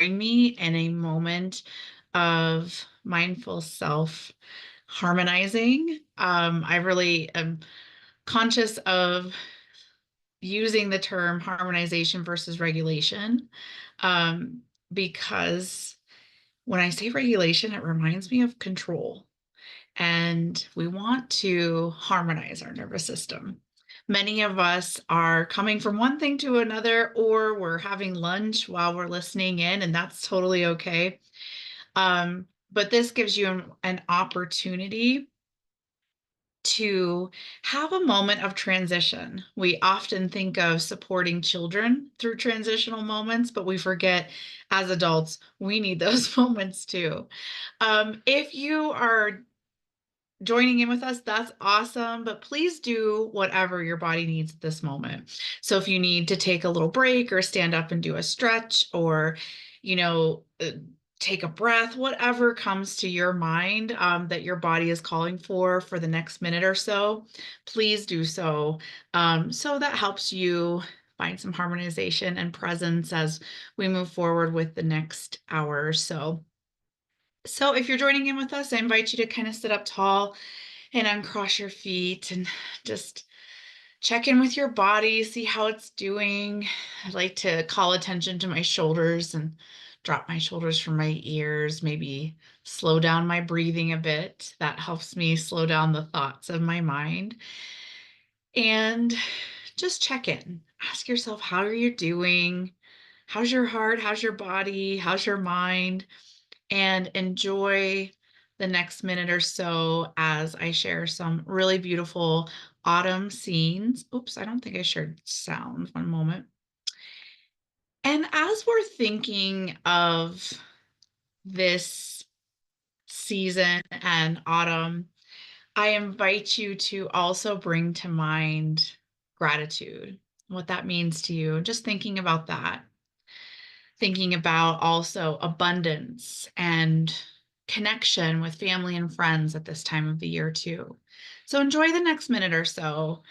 me in a moment of mindful self harmonizing. I really am conscious of using the term harmonization versus regulation, um, because when I say regulation, it reminds me of control. And we want to harmonize our nervous system. Many of us are coming from one thing to another, or we're having lunch while we're listening in, and that's totally okay. But this gives you an opportunity to have a moment of transition. We often think of supporting children through transitional moments, but we forget as adults, we need those moments too. If you are joining in with us, that's awesome. But please do whatever your body needs at this moment. So if you need to take a little break or stand up and do a stretch or, you know, take a breath, whatever comes to your mind that your body is calling for the next minute or so, please do so. So that helps you find some harmonization and presence as we move forward with the next hour or so. So if you're joining in with us, I invite you to kind of sit up tall and uncross your feet and just check in with your body, see how it's doing. I like to call attention to my shoulders and drop my shoulders from my ears, maybe slow down my breathing a bit. That helps me slow down the thoughts of my mind. And just check in. Ask yourself, how are you doing? How's your heart? How's your body? How's your mind? And enjoy the next minute or so as I share some really beautiful autumn scenes. Oops, I don't think I shared sound. One moment. And as we're thinking of this season and autumn, I invite you to also bring to mind gratitude, what that means to you. Just thinking about that, thinking about also abundance and connection with family and friends at this time of the year too. So enjoy the next minute or so.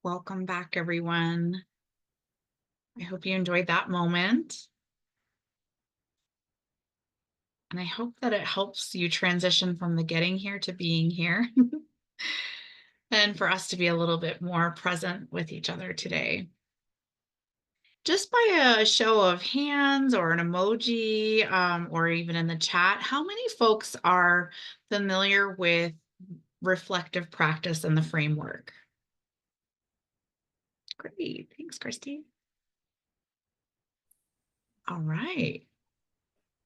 Welcome back, everyone. I hope you enjoyed that moment. And I hope that it helps you transition from the getting here to being here and for us to be a little bit more present with each other today. Just by a show of hands or an emoji, or even in the chat, how many folks are familiar with reflective practice and the framework? Great. Thanks, Christy. All right.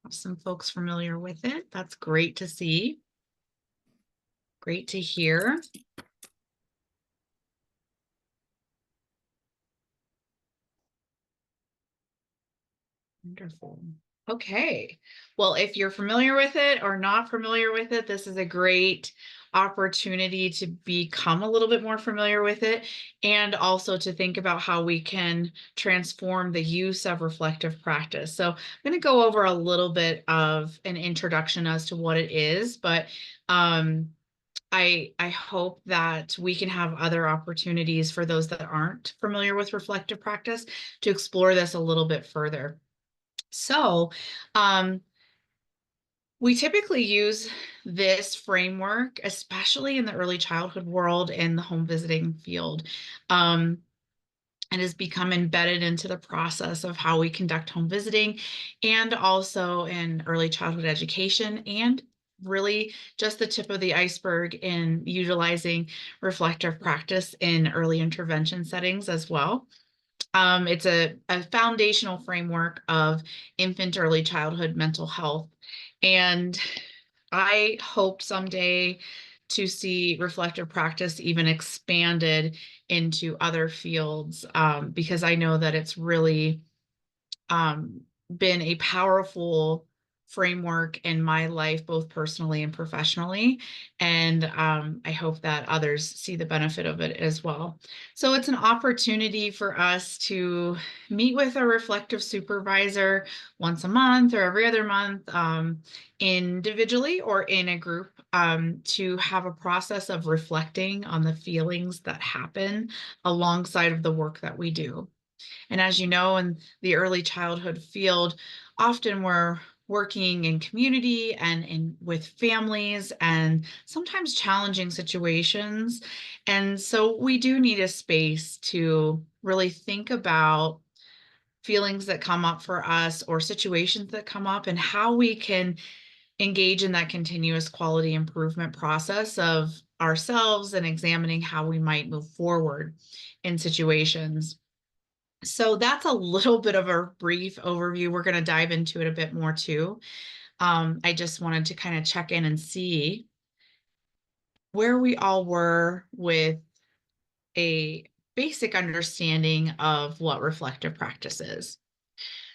Have some folks familiar with it. That's great to see. Great to hear. Wonderful. Okay. Well, if you're familiar with it or not familiar with it, this is a great opportunity to become a little bit more familiar with it and also to think about how we can transform the use of reflective practice. So I'm going to go over a little bit of an introduction as to what it is, but I hope that we can have other opportunities for those that aren't familiar with reflective practice to explore this a little bit further. So, we typically use this framework, especially in the early childhood world and the home visiting field. Um, it has become embedded into the process of how we conduct home visiting and also in early childhood education, and really just the tip of the iceberg in utilizing reflective practice in early intervention settings as well. It's a foundational framework of infant early childhood mental health. And I hope someday to see reflective practice even expanded into other fields, because I know that it's really um, been a powerful framework in my life, both personally and professionally. And I hope that others see the benefit of it as well. So it's an opportunity for us to meet with a reflective supervisor once a month or every other month, individually or in a group, to have a process of reflecting on the feelings that happen alongside of the work that we do. And as you know, in the early childhood field, often we're working in community and with families and sometimes challenging situations. And so we do need a space to really think about feelings that come up for us or situations that come up and how we can engage in that continuous quality improvement process of ourselves and examining how we might move forward in situations. So that's a little bit of a brief overview. We're going to dive into it a bit more too. I just wanted to kind of check in and see where we all were with a basic understanding of what reflective practice is.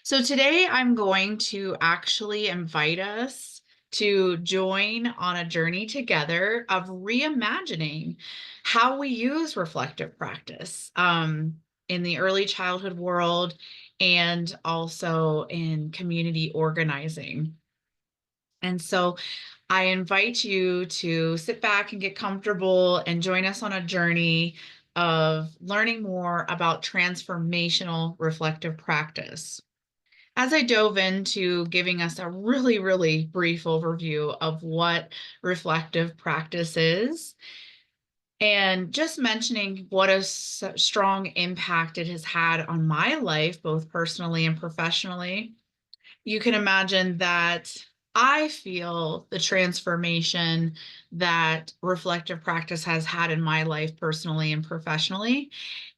So today I'm going to actually invite us to join on a journey together of reimagining how we use reflective practice, in the early childhood world and also in community organizing. And so I invite you to sit back and get comfortable and join us on a journey of learning more about transformational reflective practice. As I dove into giving us a really, really brief overview of what reflective practice is, and just mentioning what a strong impact it has had on my life, both personally and professionally, you can imagine that I feel the transformation that reflective practice has had in my life personally and professionally.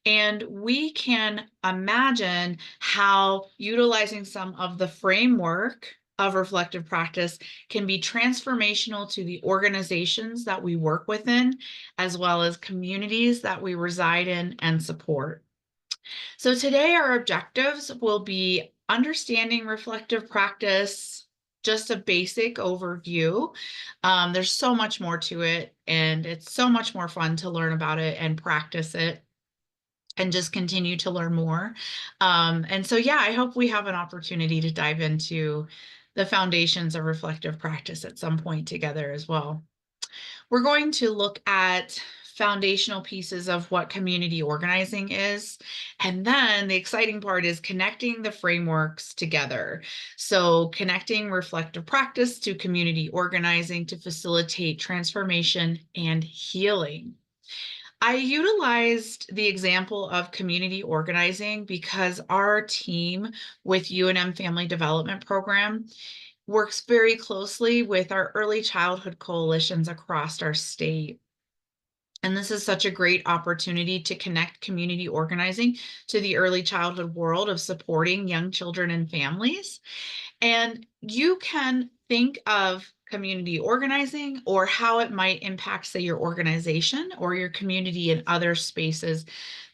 And we can imagine how utilizing some of the framework of reflective practice can be transformational to the organizations that we work within, as well as communities that we reside in and support. So today our objectives will be understanding reflective practice, just a basic overview. There's so much more to it, and it's so much more fun to learn about it and practice it and just continue to learn more. And so, yeah, I hope we have an opportunity to dive into the foundations of reflective practice at some point together as well. We're going to look at foundational pieces of what community organizing is. And then the exciting part is connecting the frameworks together. So connecting reflective practice to community organizing to facilitate transformation and healing. I utilized the example of community organizing because our team with UNM Family Development Program works very closely with our early childhood coalitions across our state. And this is such a great opportunity to connect community organizing to the early childhood world of supporting young children and families. And you can think of community organizing or how it might impact, say, your organization or your community in other spaces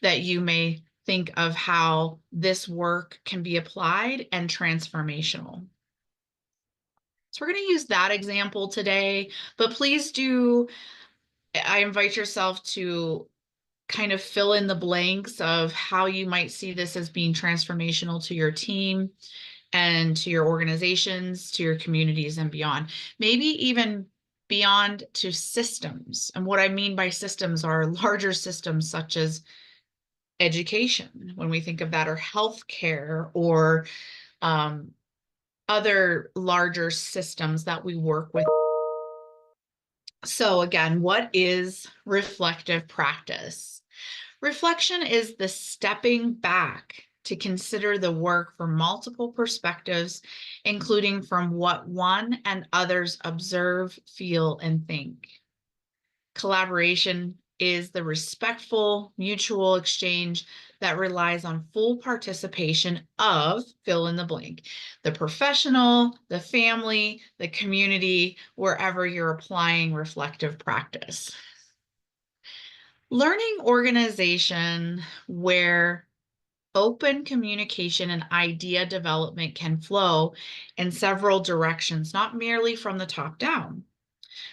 that you may think of how this work can be applied and transformational. So we're going to use that example today, but please do, I invite yourself to kind of fill in the blanks of how you might see this as being transformational to your team and to your organizations, to your communities, and beyond. Maybe even beyond to systems. And what I mean by systems are larger systems such as education, when we think of that, or healthcare, or um, other larger systems that we work with. So, again, what is reflective practice? Reflection is the stepping back to consider the work from multiple perspectives, including from what one and others observe, feel, and think. Collaboration is the respectful, mutual exchange that relies on full participation of fill in the blank, the professional, the family, the community, wherever you're applying reflective practice. Learning organization where open communication and idea development can flow in several directions, not merely from the top down.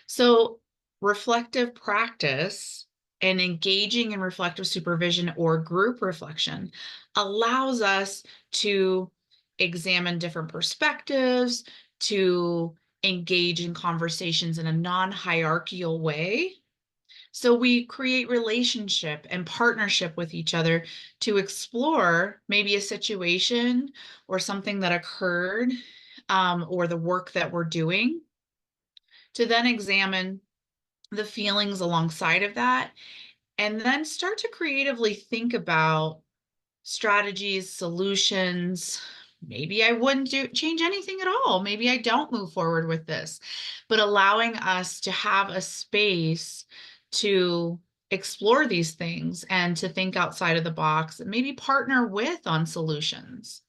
So, reflective practice and engaging in reflective supervision or group reflection allows us to examine different perspectives, to engage in conversations in a non hierarchical way. So we create relationship and partnership with each other to explore maybe a situation or something that occurred, or the work that we're doing, to then examine the feelings alongside of that, and then start to creatively think about strategies, solutions. Maybe I wouldn't change anything at all. Maybe I don't move forward with this, but allowing us to have a space to explore these things and to think outside of the box and maybe partner with on solutions.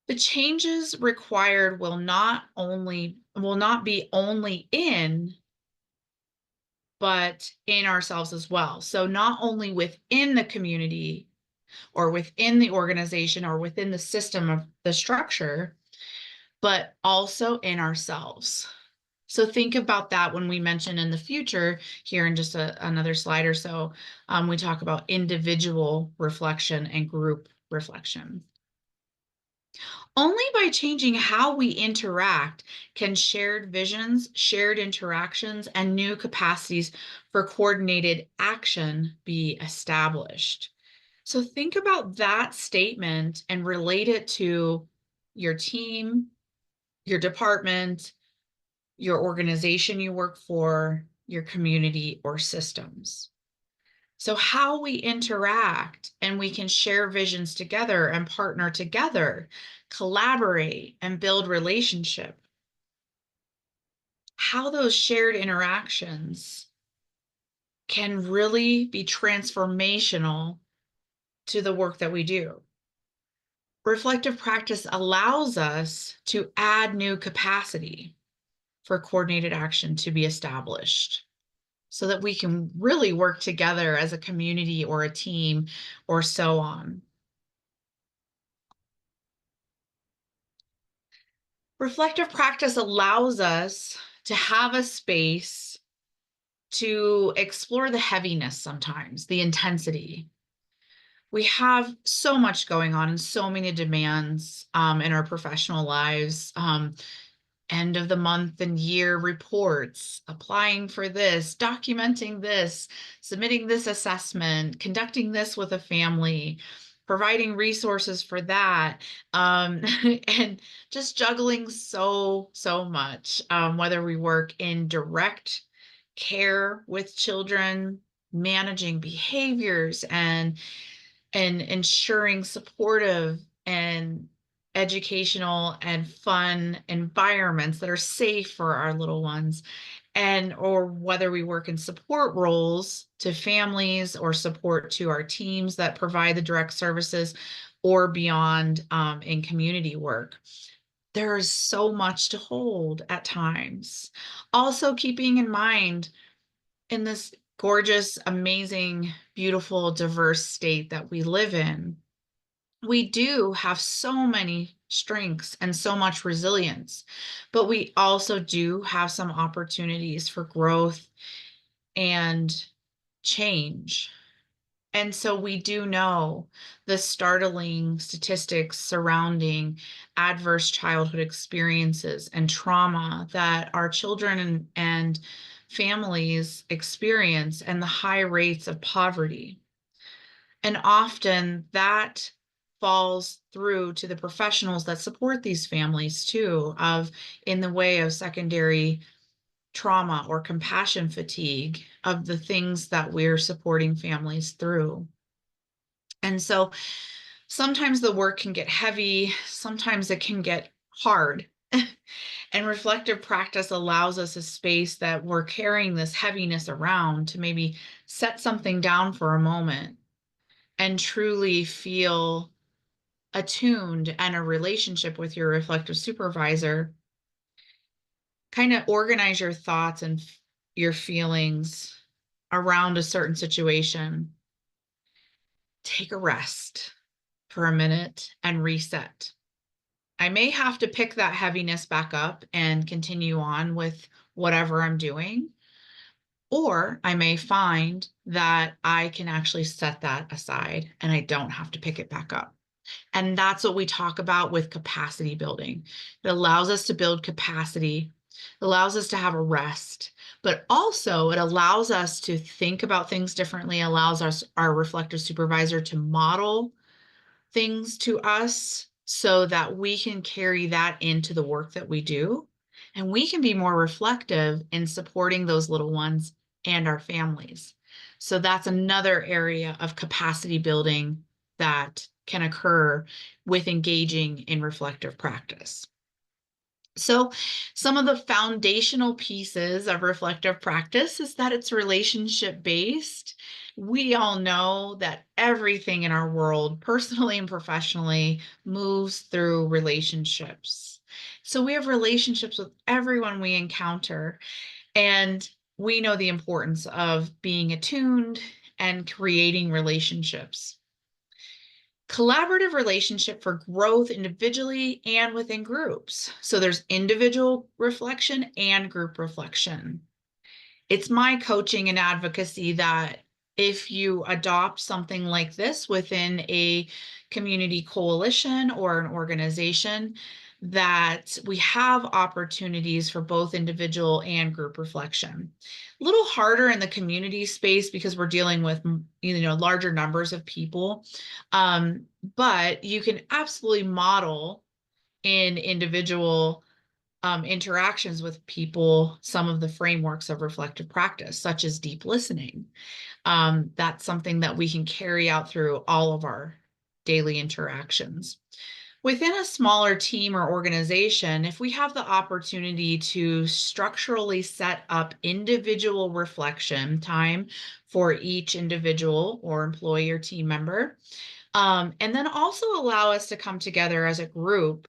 The changes required will not be only in, but in ourselves as well. So not only within the community or within the organization or within the system of the structure, but also in ourselves. So think about that when we mention in the future here in just another slide or so, we talk about individual reflection and group reflection. Only by changing how we interact can shared visions, shared interactions, and new capacities for coordinated action be established. So think about that statement and relate it to your team, your department, your organization you work for, your community, or systems. So how we interact and we can share visions together and partner together, collaborate and build relationship. How those shared interactions can really be transformational to the work that we do. Reflective practice allows us to add new capacity for coordinated action to be established so that we can really work together as a community or a team or so on. Reflective practice allows us to have a space to explore the heaviness sometimes, the intensity. We have so much going on and so many demands in our professional lives. End of the month and year reports, applying for this, documenting this, submitting this assessment, conducting this with a family, providing resources for that, and just juggling so much, whether we work in direct care with children, managing behaviors and ensuring supportive and educational and fun environments that are safe for our little ones, and or whether we work in support roles to families or support to our teams that provide the direct services, or beyond in community work. There is so much to hold at times. Also, keeping in mind, in this gorgeous, amazing, beautiful, diverse state that we live in, we do have so many strengths and so much resilience, but we also do have some opportunities for growth and change. And so we do know the startling statistics surrounding adverse childhood experiences and trauma that our children and families experience, and the high rates of poverty. And often that falls through to the professionals that support these families too, of in the way of secondary trauma or compassion fatigue of the things that we're supporting families through. And so sometimes the work can get heavy, sometimes it can get hard. And reflective practice allows us a space that we're carrying this heaviness around to maybe set something down for a moment and truly feel attuned and a relationship with your reflective supervisor. Kind of organize your thoughts and your feelings around a certain situation. Take a rest for a minute and reset. I may have to pick that heaviness back up and continue on with whatever I'm doing, or I may find that I can actually set that aside and I don't have to pick it back up. And that's what we talk about with capacity building. It allows us to build capacity, it allows us to have a rest, but also it allows us to think about things differently, allows us, our reflective supervisor, to model things to us so that we can carry that into the work that we do. And we can be more reflective in supporting those little ones and our families. So that's another area of capacity building that can occur with engaging in reflective practice. So, some of the foundational pieces of reflective practice is that it's relationship based. We all know that everything in our world, personally and professionally, moves through relationships. So, we have relationships with everyone we encounter, and we know the importance of being attuned and creating relationships. Collaborative relationship for growth individually and within groups. So there's individual reflection and group reflection. It's my coaching and advocacy that if you adopt something like this within a community coalition or an organization, that we have opportunities for both individual and group reflection. A little harder in the community space because we're dealing with, larger numbers of people, but you can absolutely model in individual interactions with people some of the frameworks of reflective practice, such as deep listening. That's something that we can carry out through all of our daily interactions. Within a smaller team or organization, if we have the opportunity to structurally set up individual reflection time for each individual or employee or team member, and then also allow us to come together as a group,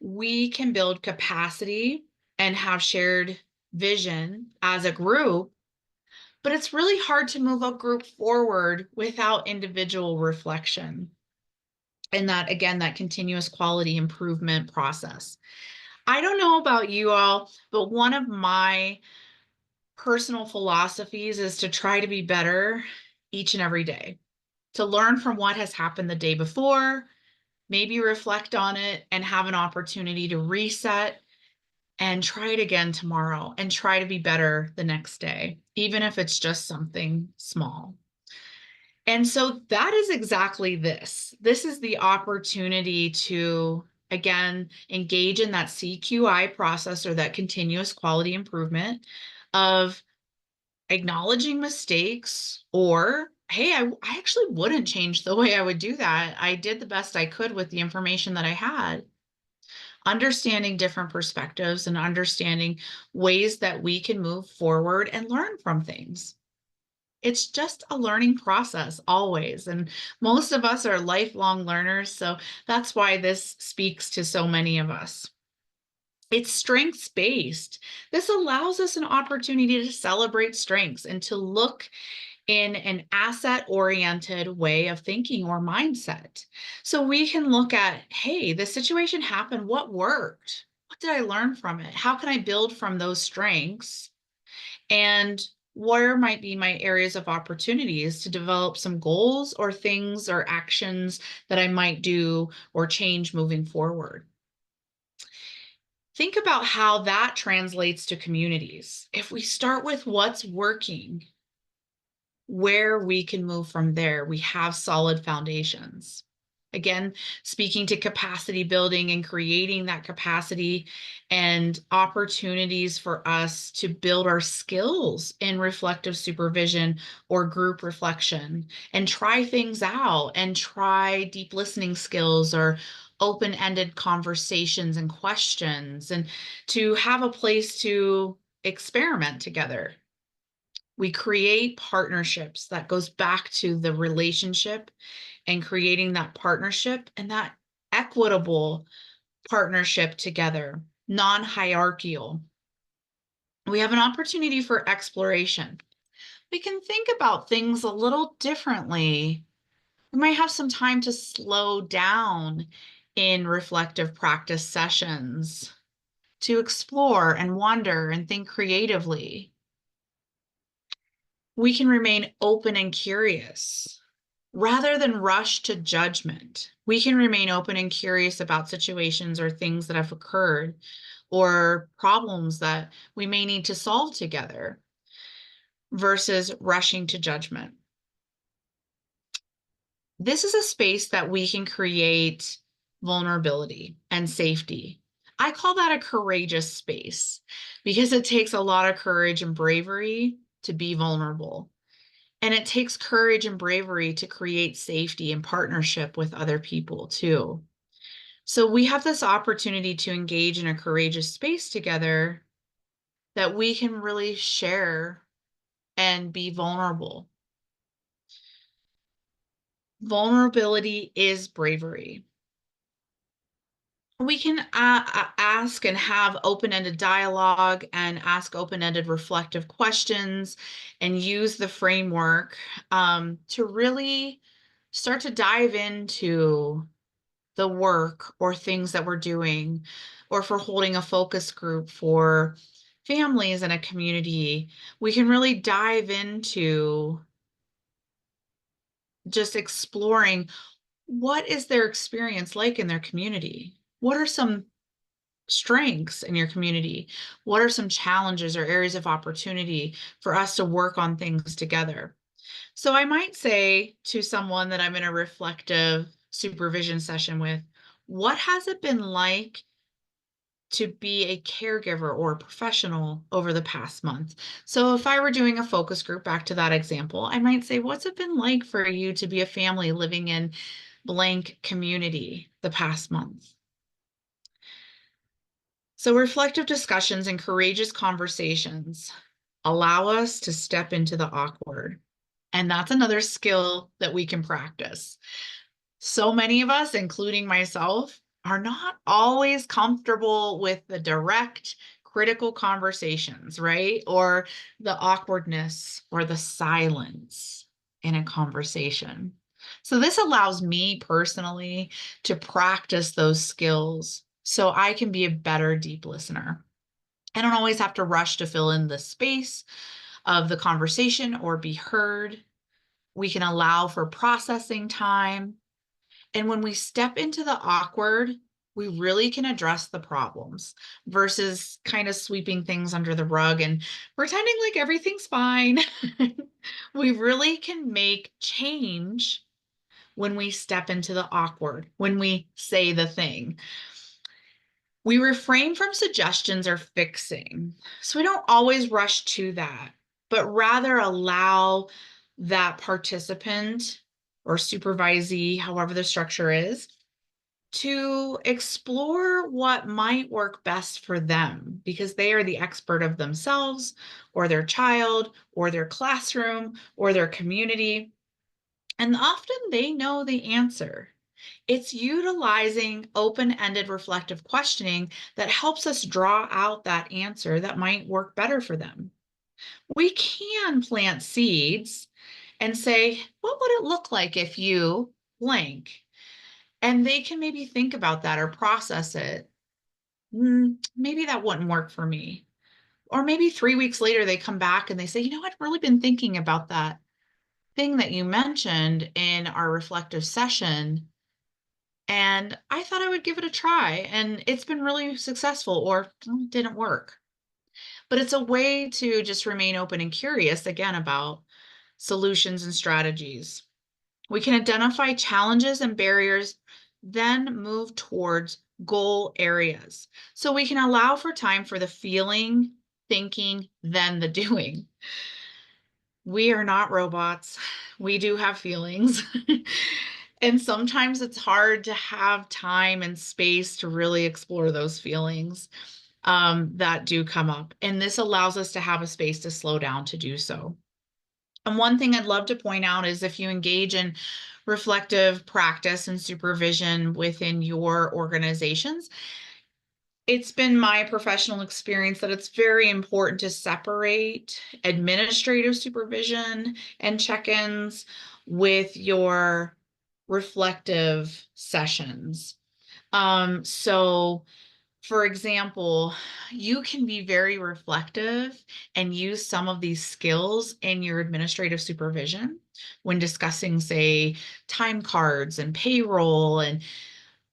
we can build capacity and have shared vision as a group. But it's really hard to move a group forward without individual reflection. And that, again, that continuous quality improvement process. I don't know about you all, but one of my personal philosophies is to try to be better each and every day, to learn from what has happened the day before, maybe reflect on it and have an opportunity to reset and try it again tomorrow and try to be better the next day, even if it's just something small. And so that is exactly this. This is the opportunity to, again, engage in that CQI process, or that continuous quality improvement, of acknowledging mistakes, or, hey, I actually wouldn't change the way I would do that. I did the best I could with the information that I had. understanding different perspectives and understanding ways that we can move forward and learn from things. It's just a learning process always. And most of us are lifelong learners. So that's why this speaks to so many of us. It's strengths based. This allows us an opportunity to celebrate strengths and to look in an asset oriented way of thinking or mindset. So we can look at, hey, the situation happened. What worked? What did I learn from it? How can I build from those strengths? And where might be my areas of opportunities to develop some goals or things or actions that I might do or change moving forward? Think about how that translates to communities. If we start with what's working, where we can move from there, we have solid foundations. Again, speaking to capacity building and creating that capacity and opportunities for us to build our skills in reflective supervision or group reflection and try things out and try deep listening skills or open-ended conversations and questions and to have a place to experiment together. We create partnerships that goes back to the relationship and creating that partnership and that equitable partnership together, non-hierarchical. We have an opportunity for exploration. We can think about things a little differently. We might have some time to slow down in reflective practice sessions to explore and wonder and think creatively. We can remain open and curious rather than rush to judgment. We can remain open and curious about situations or things that have occurred or problems that we may need to solve together versus rushing to judgment. This is a space that we can create vulnerability and safety. I call that a courageous space because it takes a lot of courage and bravery to be vulnerable. And it takes courage and bravery to create safety and partnership with other people too. So we have this opportunity to engage in a courageous space together that we can really share and be vulnerable. Vulnerability is bravery. We can ask and have open-ended dialogue and ask open-ended reflective questions and use the framework to really start to dive into the work or things that we're doing, or for holding a focus group for families in a community. We can really dive into just exploring what is their experience like in their community? What are some strengths in your community? What are some challenges or areas of opportunity for us to work on things together? So I might say to someone that I'm in a reflective supervision session with, what has it been like to be a caregiver or a professional over the past month? So if I were doing a focus group, back to that example, I might say, what's it been like for you to be a family living in blank community the past month? So reflective discussions and courageous conversations allow us to step into the awkward. And that's another skill that we can practice. So many of us, including myself, are not always comfortable with the direct, critical conversations, right? Or the awkwardness or the silence in a conversation. So this allows me personally to practice those skills so I can be a better deep listener. I don't always have to rush to fill in the space of the conversation or be heard. We can allow for processing time. And when we step into the awkward, we really can address the problems versus kind of sweeping things under the rug and pretending like everything's fine. We really can make change when we step into the awkward, when we say the thing. We refrain from suggestions or fixing. So we don't always rush to that, but rather allow that participant or supervisee, however the structure is, to explore what might work best for them because they are the expert of themselves or their child or their classroom or their community. And often they know the answer. It's utilizing open-ended reflective questioning that helps us draw out that answer that might work better for them. We can plant seeds and say, what would it look like if you blank? And they can maybe think about that or process it. Maybe that wouldn't work for me. Or maybe 3 weeks later, they come back and they say, I've really been thinking about that thing that you mentioned in our reflective session. And I thought I would give it a try. And it's been really successful, or it didn't work. But it's a way to just remain open and curious again about solutions and strategies. We can identify challenges and barriers, then move towards goal areas. So we can allow for time for the feeling, thinking, then the doing. We are not robots. We do have feelings. And sometimes it's hard to have time and space to really explore those feelings that do come up. And this allows us to have a space to slow down to do so. And one thing I'd love to point out is if you engage in reflective practice and supervision within your organizations, it's been my professional experience that it's very important to separate administrative supervision and check-ins with your reflective sessions. So for example, you can be very reflective and use some of these skills in your administrative supervision when discussing, say, time cards and payroll and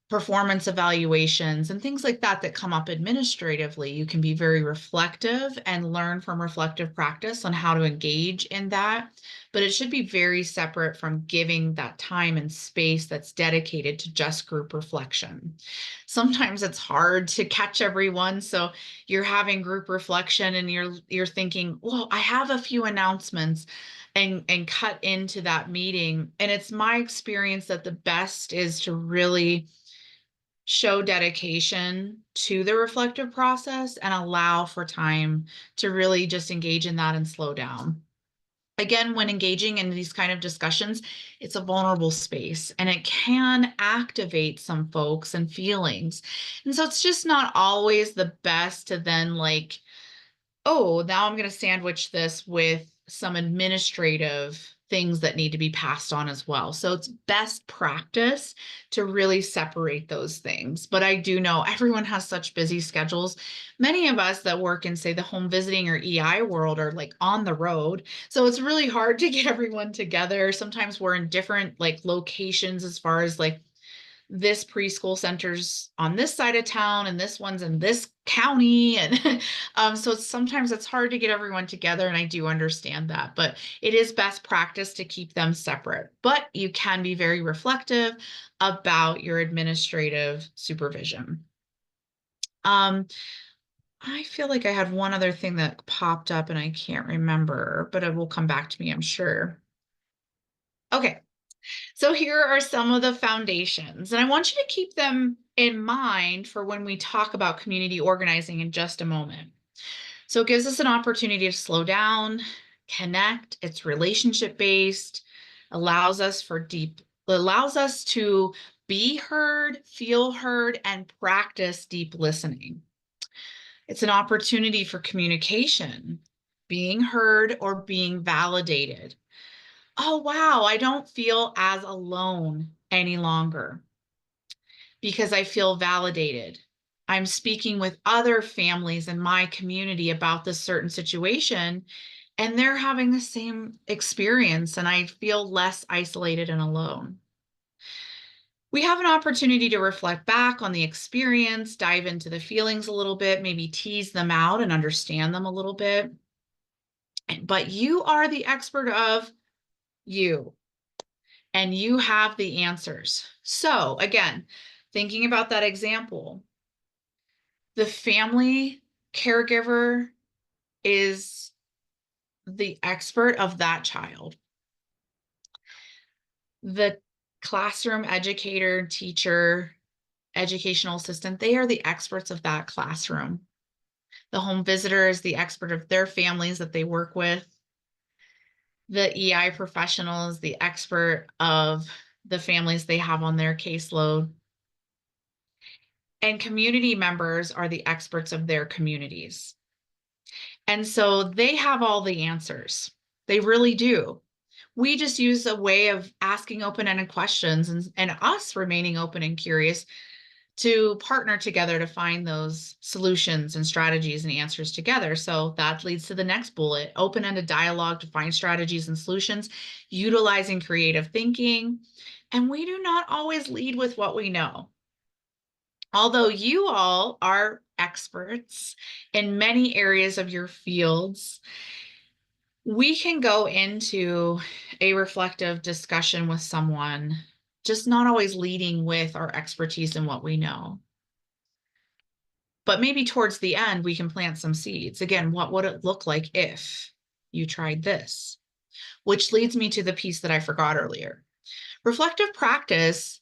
performance evaluations and things like that that come up administratively. You can be very reflective and learn from reflective practice on how to engage in that. But it should be very separate from giving that time and space that's dedicated to just group reflection. Sometimes it's hard to catch everyone. So you're having group reflection and you're thinking, well, I have a few announcements and cut into that meeting. And it's my experience that the best is to really show dedication to the reflective process and allow for time to really just engage in that and slow down. Again, when engaging in these kind of discussions, it's a vulnerable space and it can activate some folks and feelings. And so it's just not always the best to then oh, now I'm going to sandwich this with some administrative things that need to be passed on as well. So it's best practice to really separate those things. But I do know everyone has such busy schedules. Many of us that work in, say, the home visiting or EI world are on the road. So it's really hard to get everyone together. Sometimes we're in different locations as far as this preschool center's on this side of town and this one's in this county. And so sometimes it's hard to get everyone together. And I do understand that, but it is best practice to keep them separate. But you can be very reflective about your administrative supervision. I feel like I had one other thing that popped up and I can't remember, but it will come back to me, I'm sure. Okay. So here are some of the foundations, and I want you to keep them in mind for when we talk about community organizing in just a moment. So it gives us an opportunity to slow down, connect, it's relationship based, allows us to be heard, feel heard, and practice deep listening. It's an opportunity for communication, being heard or being validated. Oh, wow, I don't feel as alone any longer because I feel validated. I'm speaking with other families in my community about this certain situation, and they're having the same experience, and I feel less isolated and alone. We have an opportunity to reflect back on the experience, dive into the feelings a little bit, maybe tease them out and understand them a little bit. But you are the expert of you. And you have the answers. So again, thinking about that example, the family caregiver is the expert of that child. The classroom educator, teacher educational assistant, they are the experts of that classroom. The home visitor is the expert of their families that they work with. The EI professional is the expert of the families they have on their caseload. And community members are the experts of their communities. And so they have all the answers. They really do. We just use a way of asking open-ended questions and us remaining open and curious to partner together to find those solutions and strategies and answers together. So that leads to the next bullet, open-ended dialogue to find strategies and solutions, utilizing creative thinking. And we do not always lead with what we know. Although you all are experts in many areas of your fields, we can go into a reflective discussion with someone, just not always leading with our expertise in what we know. But maybe towards the end, we can plant some seeds. Again, what would it look like if you tried this? Which leads me to the piece that I forgot earlier. Reflective practice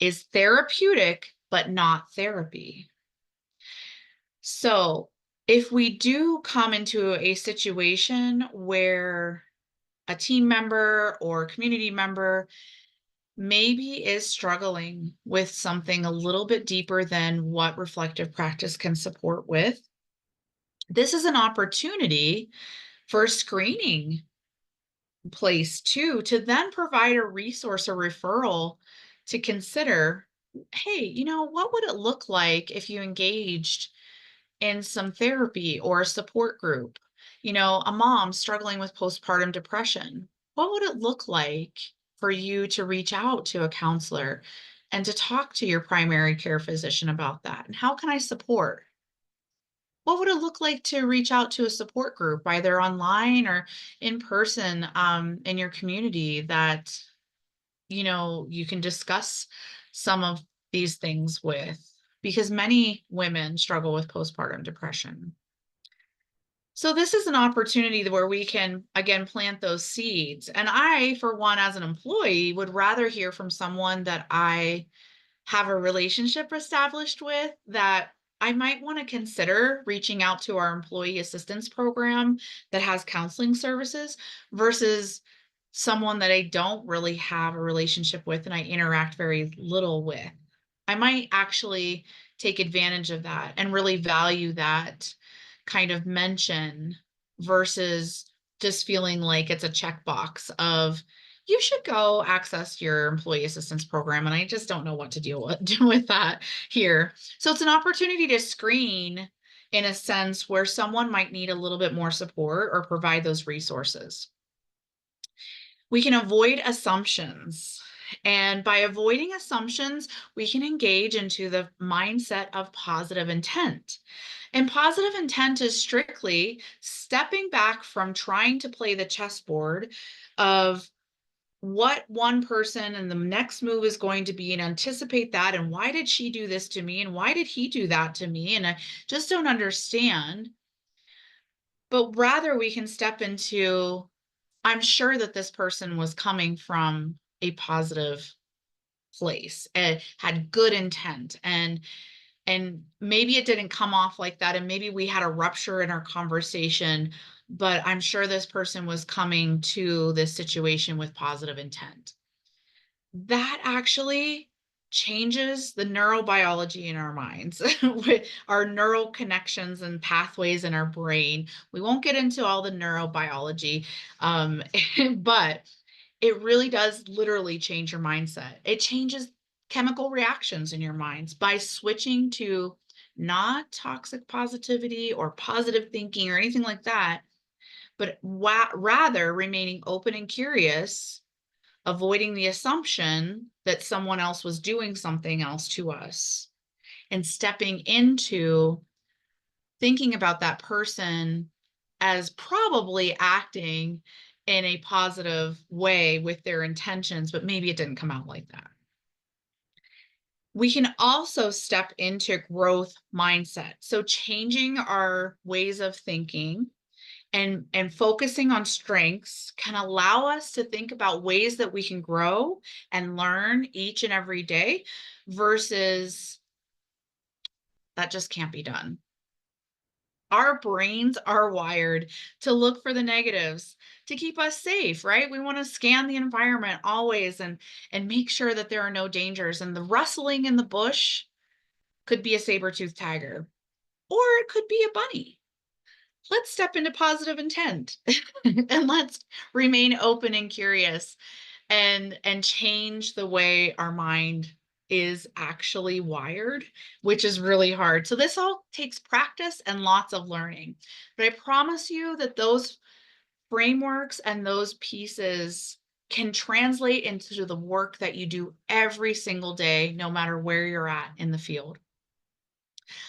is therapeutic, but not therapy. So if we do come into a situation where a team member or community member maybe is struggling with something a little bit deeper than what reflective practice can support with, this is an opportunity for a screening place too, to then provide a resource or referral to consider, hey, what would it look like if you engaged in some therapy or a support group? A mom struggling with postpartum depression. What would it look like for you to reach out to a counselor and to talk to your primary care physician about that? And how can I support? What would it look like to reach out to a support group, either online or in person, in your community that, you can discuss some of these things with? Because many women struggle with postpartum depression. So this is an opportunity where we can, again, plant those seeds. And I, for one, as an employee, would rather hear from someone that I have a relationship established with, that I might want to consider reaching out to our employee assistance program that has counseling services, versus someone that I don't really have a relationship with and I interact very little with. I might actually take advantage of that and really value that kind of mention versus just feeling like it's a checkbox of, you should go access your employee assistance program. And I just don't know what to do with that here. So it's an opportunity to screen in a sense where someone might need a little bit more support or provide those resources. We can avoid assumptions. And by avoiding assumptions, we can engage into the mindset of positive intent. And positive intent is strictly stepping back from trying to play the chessboard of what one person and the next move is going to be, and anticipate that. And why did she do this to me? And why did he do that to me? And I just don't understand. But rather, we can step into, I'm sure that this person was coming from a positive place and had good intent, and maybe it didn't come off like that, and maybe we had a rupture in our conversation, but I'm sure this person was coming to this situation with positive intent. That actually changes the neurobiology in our minds, with our neural connections and pathways in our brain. We won't get into all the neurobiology, but it really does literally change your mindset. It changes chemical reactions in your minds by switching to not toxic positivity or positive thinking or anything like that, but rather remaining open and curious, avoiding the assumption that someone else was doing something else to us, and stepping into thinking about that person as probably acting in a positive way with their intentions, but maybe it didn't come out like that. We can also step into growth mindset. So changing our ways of thinking and focusing on strengths can allow us to think about ways that we can grow and learn each and every day, versus That just can't be done. Our brains are wired to look for the negatives to keep us safe, right? We want to scan the environment always and make sure that there are no dangers. And the rustling in the bush could be a saber-toothed tiger, or it could be a bunny. Let's step into positive intent and let's remain open and curious and change the way our mind is actually wired, which is really hard. So this all takes practice and lots of learning. But I promise you that those frameworks and those pieces can translate into the work that you do every single day, no matter where you're at in the field.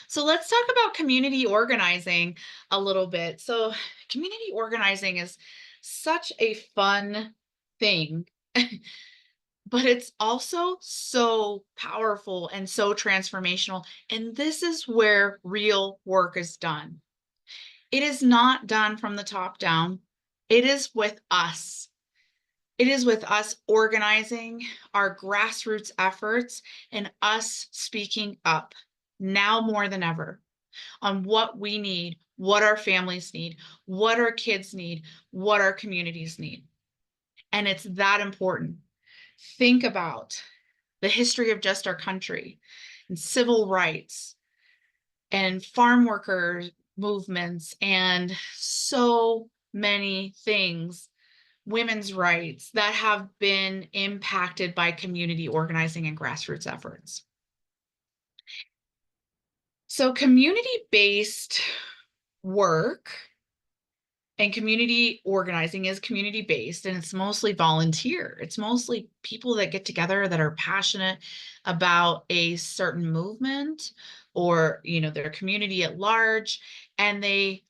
So let's talk about community organizing a little bit. So community organizing is such a fun thing, but it's also so powerful and so transformational. And this is where real work is done. It is not done from the top down. It is with us. It is with us organizing our grassroots efforts and us speaking up now more than ever on what we need, what our families need, what our kids need, what our communities need. And it's that important. Think about the history of just our country and civil rights and farm workers movements and so many things, women's rights that have been impacted by community organizing and grassroots efforts. So community-based work and community organizing is community based, and it's mostly volunteer. It's mostly people that get together that are passionate about a certain movement or, their community at large, and they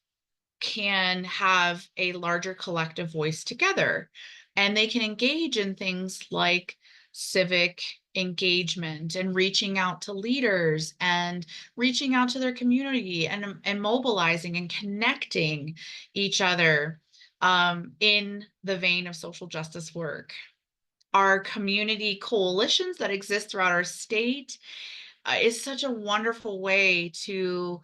can have a larger collective voice together. And they can engage in things like civic engagement and reaching out to leaders and reaching out to their community and mobilizing and connecting each other in the vein of social justice work. Our community coalitions that exist throughout our state is such a wonderful way to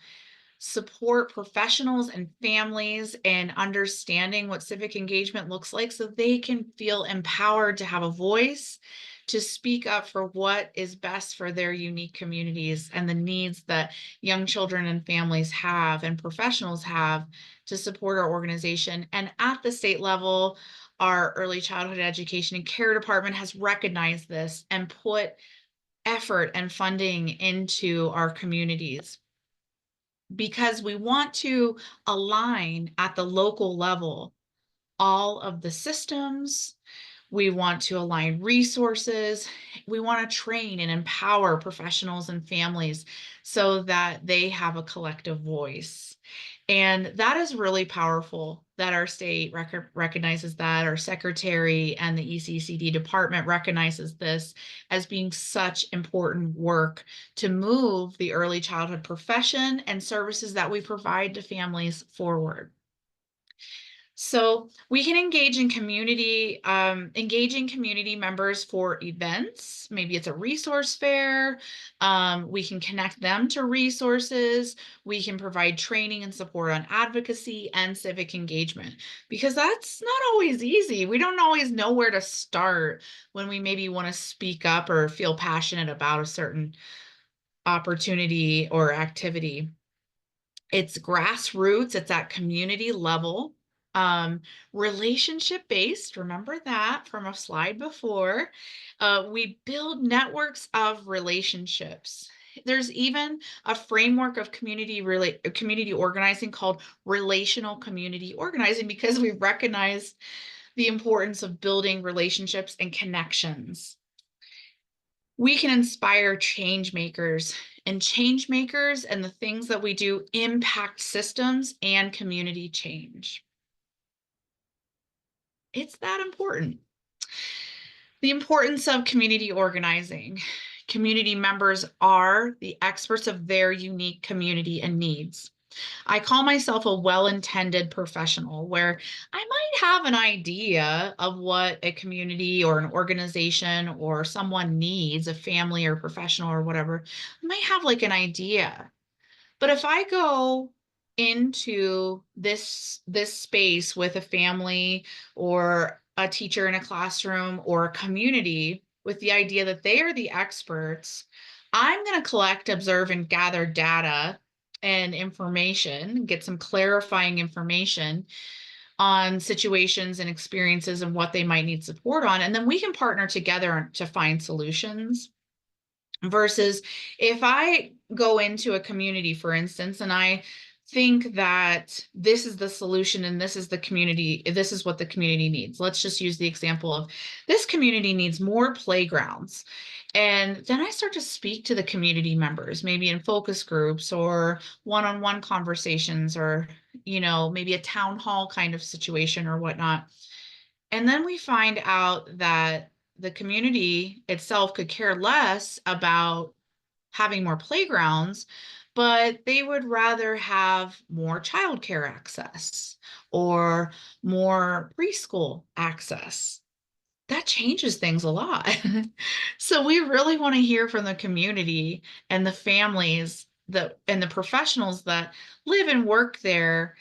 support professionals and families in understanding what civic engagement looks like so they can feel empowered to have a voice, to speak up for what is best for their unique communities and the needs that young children and families have and professionals have to support our organization. And at the state level, our early childhood education and care department has recognized this and put effort and funding into our communities, because we want to align at the local level all of the systems. We want to align resources. We want to train and empower professionals and families so that they have a collective voice. And that is really powerful that our state recognizes that, our secretary and the ECCD department recognizes this as being such important work to move the early childhood profession and services that we provide to families forward. So we can engage in community, engaging community members for events. Maybe it's a resource fair. We can connect them to resources. We can provide training and support on advocacy and civic engagement, because that's not always easy. We don't always know where to start when we maybe want to speak up or feel passionate about a certain opportunity or activity. It's grassroots, it's at community level, relationship based. Remember that from a slide before. We build networks of relationships. There's even a framework of community organizing called relational community organizing, because we recognize the importance of building relationships and connections. We can inspire change makers, and change makers and the things that we do impact systems and community change. It's that important. The importance of community organizing. Community members are the experts of their unique community and needs. I call myself a well-intended professional, where I might have an idea of what a community or an organization or someone needs, a family or professional or whatever. I might have like an idea, But if I go into this space with a family or a teacher in a classroom or a community with the idea that they are the experts, I'm going to collect, observe, and gather data and information, get some clarifying information on situations and experiences and what they might need support on. And then we can partner together to find solutions. Versus if I go into a community, for instance, and I think that this is the solution and this is the community, this is what the community needs. Let's just use the example of this community needs more playgrounds. And then I start to speak to the community members, maybe in focus groups or one-on-one conversations or, maybe a town hall kind of situation or whatnot. And then we find out that the community itself could care less about having more playgrounds, but they would rather have more childcare access or more preschool access. That changes things a lot. So we really want to hear from the community and the families that and the professionals that live and work there,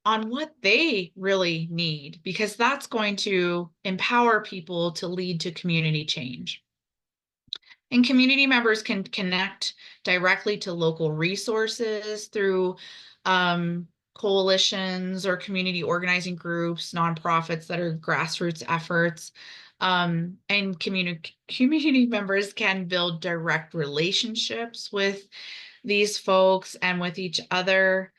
on what they really need, because that's going to empower people to lead to community change. And community members can connect directly to local resources through coalitions or community organizing groups, nonprofits that are grassroots efforts. And community members can build direct relationships with these folks and with each other.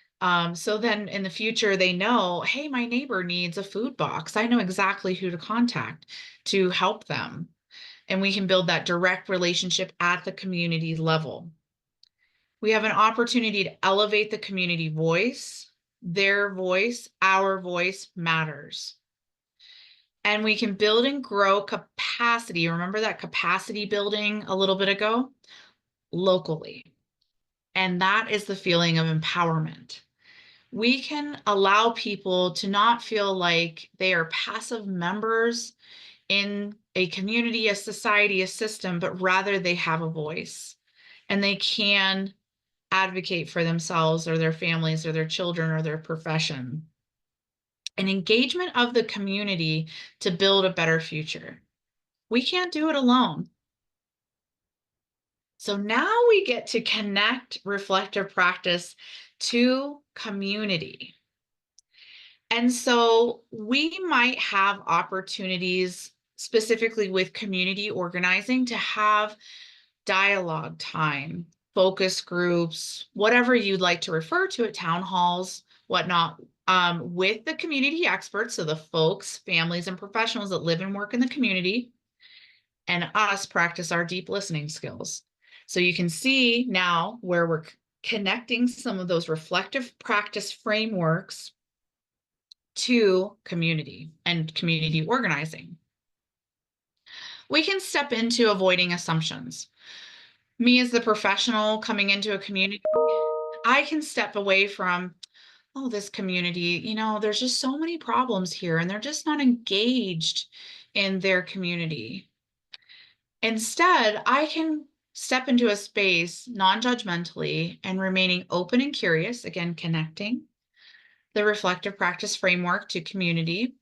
So then in the future, they know, hey, my neighbor needs a food box. I know exactly who to contact to help them. And we can build that direct relationship at the community level. We have an opportunity to elevate the community voice. Their voice, our voice matters. And we can build and grow capacity. Remember that capacity building a little bit ago? Locally. And that is the feeling of empowerment. We can allow people to not feel like they are passive members in a community, a society, a system, but rather they have a voice and they can advocate for themselves or their families or their children or their profession. An engagement of the community to build a better future. We can't do it alone. So now we get to connect reflective practice to community. And so we might have opportunities specifically with community organizing to have dialogue time, focus groups, whatever you'd like to refer to it, town halls, whatnot, with the community experts, so the folks, families, and professionals that live and work in the community, and us practice our deep listening skills. So you can see now where we're connecting some of those reflective practice frameworks to community and community organizing. We can step into avoiding assumptions. Me as the professional coming into a community, I can step away from, oh, this community, there's just so many problems here and they're just not engaged in their community. Instead, I can step into a space non-judgmentally and remaining open and curious, again, connecting the reflective practice framework to community.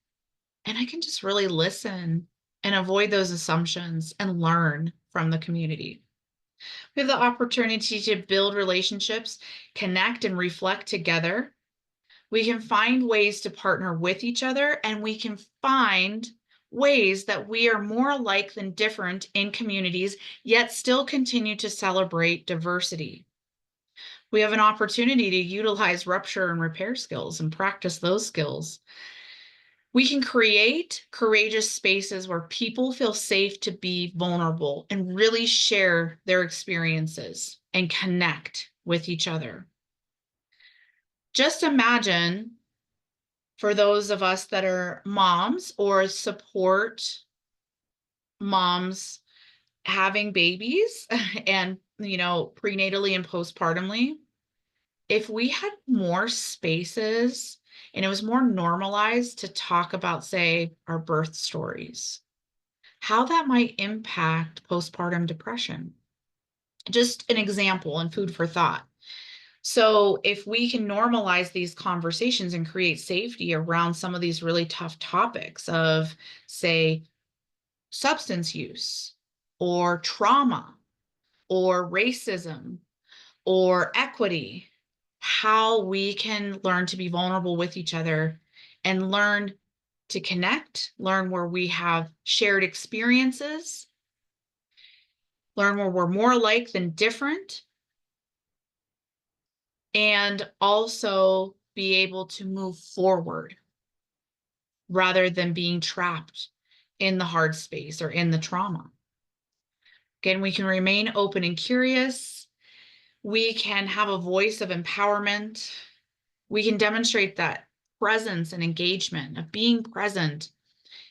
And I can just really listen and avoid those assumptions and learn from the community. We have the opportunity to build relationships, connect, and reflect together. We can find ways to partner with each other, and we can find ways that we are more alike than different in communities, yet still continue to celebrate diversity. We have an opportunity to utilize rupture and repair skills and practice those skills. We can create courageous spaces where people feel safe to be vulnerable and really share their experiences and connect with each other. Just imagine, for those of us that are moms or support moms having babies and, prenatally and postpartumly, if we had more spaces and it was more normalized to talk about, say, our birth stories, how that might impact postpartum depression. Just an example and food for thought. So if we can normalize these conversations and create safety around some of these really tough topics of, say, substance use or trauma or racism or equity, how we can learn to be vulnerable with each other and learn to connect, learn where we have shared experiences, learn where we're more alike than different, and also be able to move forward rather than being trapped in the hard space or in the trauma. Again, we can remain open and curious. We can have a voice of empowerment. We can demonstrate that presence and engagement of being present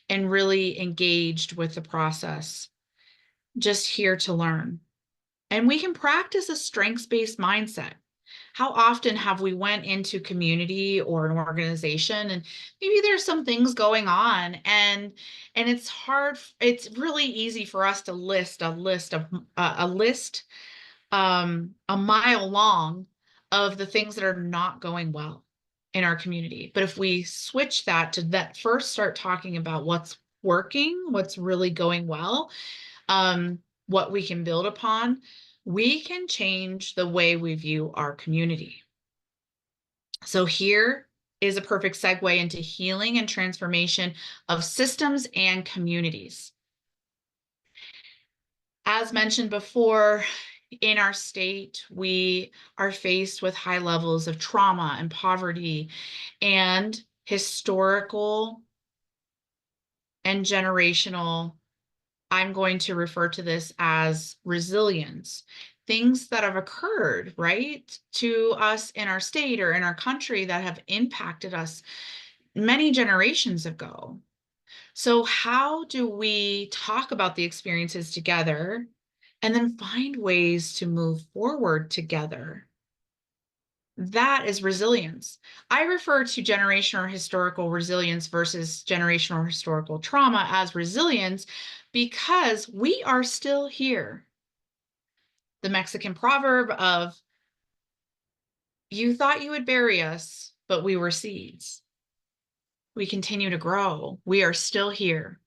and really engaged with the process, just here to learn. And we can practice a strengths-based mindset. How often have we went into community or an organization and maybe there's some things going on and it's hard, it's really easy for us to list a list a mile long of the things that are not going well in our community. But if we switch that to that, first start talking about what's working, what's really going well, what we can build upon, we can change the way we view our community. So here is a perfect segue into healing and transformation of systems and communities. As mentioned before, in our state, we are faced with high levels of trauma and poverty and historical and generational, I'm going to refer to this as resilience. Things that have occurred, right, to us in our state or in our country that have impacted us many generations ago. So, how do we talk about the experiences together and then find ways to move forward together? That is resilience. I refer to generational historical resilience versus generational historical trauma as resilience because we are still here. The Mexican proverb of, you thought you would bury us, but we were seeds. We continue to grow. We are still here.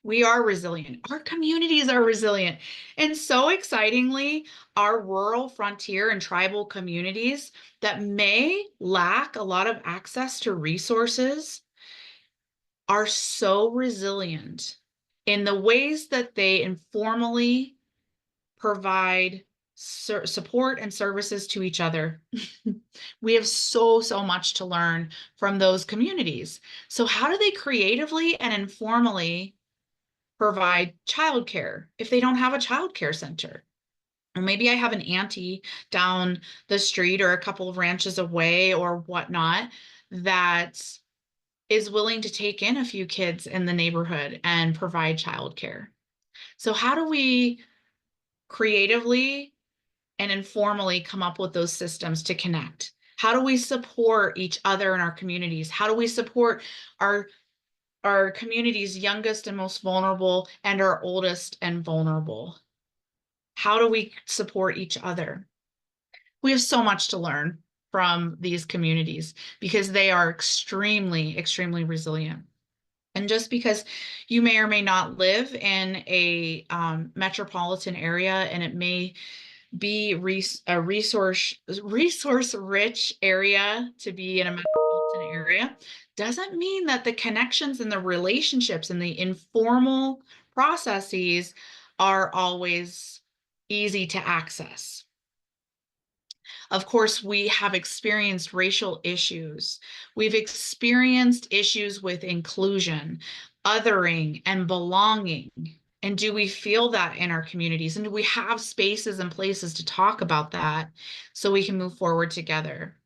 We are resilient. Our communities are resilient. And so excitingly, our rural, frontier, and tribal communities that may lack a lot of access to resources are so resilient in the ways that they informally provide support and services to each other. We have so much to learn from those communities. So how do they creatively and informally provide childcare if they don't have a childcare center? Or maybe I have an auntie down the street or a couple of ranches away or whatnot that is willing to take in a few kids in the neighborhood and provide childcare. So how do we creatively and informally come up with those systems to connect? How do we support each other in our communities? How do we support our community's youngest and most vulnerable and our oldest and vulnerable? How do we support each other? We have so much to learn from these communities because they are extremely resilient. And just because you may or may not live in a metropolitan area and it may be a resource rich area to be in a metropolitan area, doesn't mean that the connections and the relationships and the informal processes are always easy to access. Of course, we have experienced racial issues. We've experienced issues with inclusion, othering, and belonging. And do we feel that in our communities? And do we have spaces and places to talk about that so we can move forward together?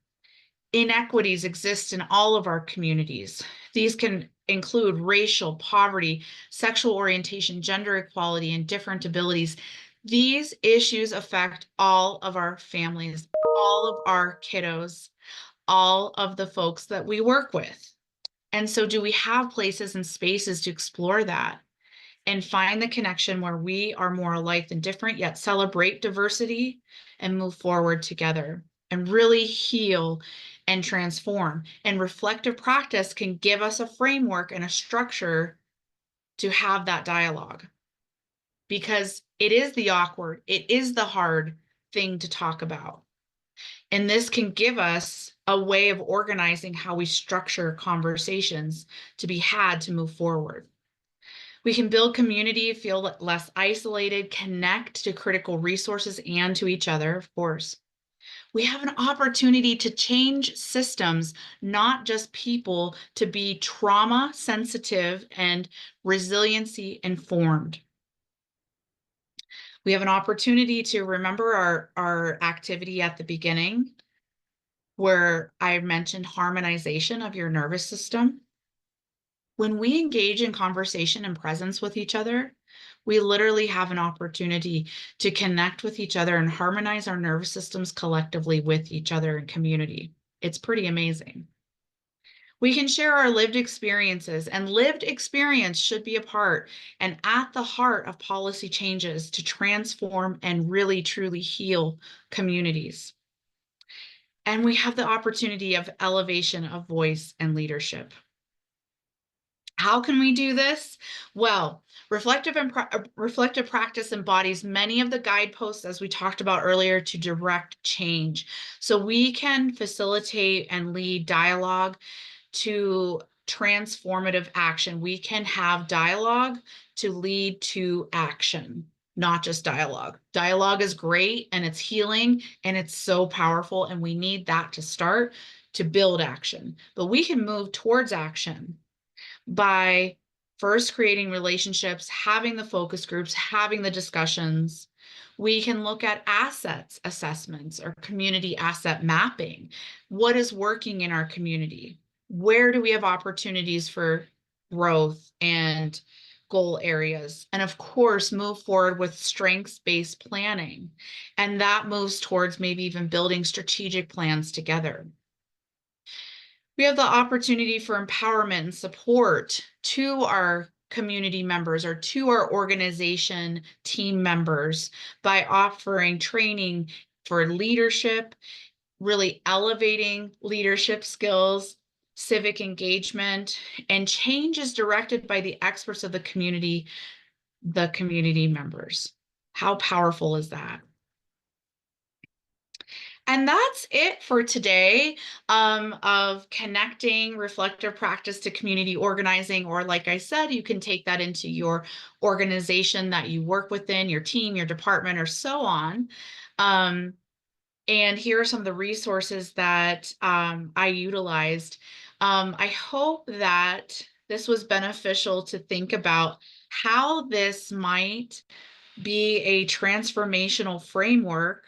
Inequities exist in all of our communities. These can include racial, poverty, sexual orientation, gender equality, and different abilities. These issues affect all of our families, all of our kiddos, all of the folks that we work with. And so, do we have places and spaces to explore that and find the connection where we are more alike than different, yet celebrate diversity and move forward together? and really heal and transform. And reflective practice can give us a framework and a structure to have that dialogue, because it is the awkward, it is the hard thing to talk about. And this can give us a way of organizing how we structure conversations to be had to move forward. We can build community, feel less isolated, connect to critical resources and to each other, of course. We have an opportunity to change systems, not just people, to be trauma sensitive and resiliency informed. We have an opportunity to remember our activity at the beginning, where I mentioned harmonization of your nervous system. When we engage in conversation and presence with each other, we literally have an opportunity to connect with each other and harmonize our nervous systems collectively with each other in community. It's pretty amazing. We can share our lived experiences, and lived experience should be a part and at the heart of policy changes to transform and really truly heal communities. And we have the opportunity of elevation of voice and leadership. How can we do this? Well, reflective practice embodies many of the guideposts, as we talked about earlier, to direct change. So we can facilitate and lead dialogue to transformative action. We can have dialogue to lead to action, not just dialogue. Dialogue is great and it's healing and it's so powerful, and we need that to start to build action. But we can move towards action by first creating relationships, having the focus groups, having the discussions. We can look at assets assessments or community asset mapping. What is working in our community? Where do we have opportunities for growth and goal areas? And of course, move forward with strengths-based planning. And that moves towards maybe even building strategic plans together. We have the opportunity for empowerment and support to our community members or to our organization team members by offering training for leadership, really elevating leadership skills, civic engagement, and change is directed by the experts of the community members. How powerful is that? And that's it for today, of connecting reflective practice to community organizing. Or like I said, you can take that into your organization that you work within, your team, your department, or so on. And here are some of the resources that I utilized. I hope that this was beneficial to think about how this might be a transformational framework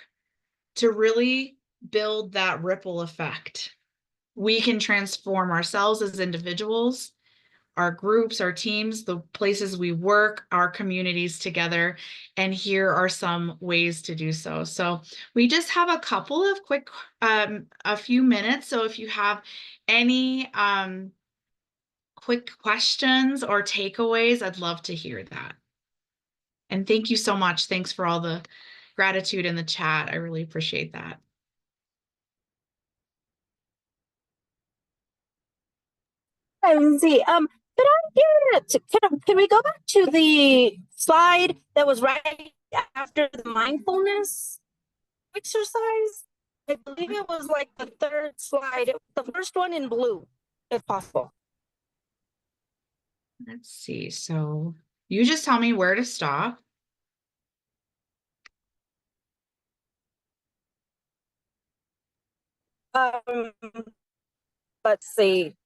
to really build that ripple effect. We can transform ourselves as individuals, our groups, our teams, the places we work, our communities together. And here are some ways to do so. So we just have a couple of quick, a few minutes. So if you have any quick questions or takeaways, I'd love to hear that. And thank you so much. Thanks for all the gratitude in the chat. I really appreciate that. Hi, Lindsay. Could I can we go back to the slide that was right after the mindfulness exercise? I believe it was like the third slide, the first one in blue, if possible. Let's see. So you just tell me where to stop. Um, let's see.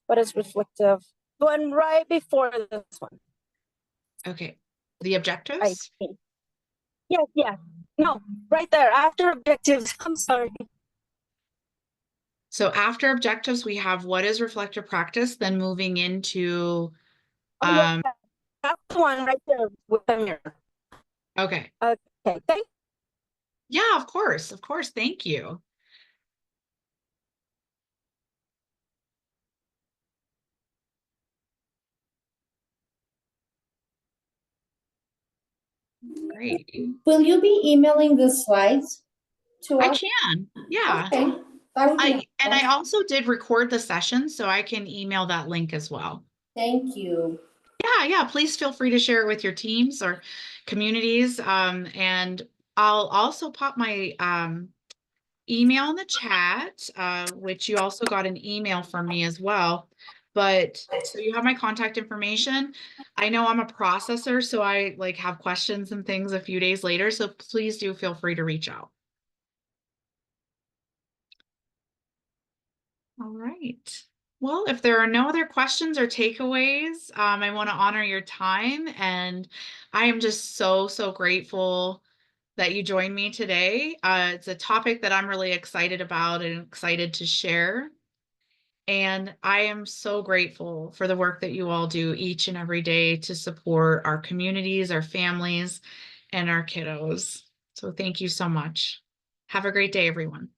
What is reflective? One right before this one. Okay. The I objectives? think. Yes, yes. No, right there after objectives. I'm sorry. So after objectives, we have what is reflective practice, then moving into, Oh, yeah. That's the one right there with the mirror. okay. Okay, thank Yeah, of course. Of course. Thank you. Great. Will you be emailing the slides to I us? can. Yeah. Okay, that would be I helpful. also did record the session, so I can email that link as well. Thank you. Yeah, yeah. Please feel free to share it with your teams or communities. And I'll also pop my email in the chat, which you also got an email from me as well. But so you have my contact information. I know I'm a processor, so I like have questions and things a few days later. So please do feel free to reach out. All right. Well, if there are no other questions or takeaways, I want to honor your time. And I am just so, so grateful that you joined me today. It's a topic that I'm really excited about and excited to share. And I am so grateful for the work that you all do each and every day to support our communities, our families, and our kiddos. So thank you so much. Have a great day, everyone.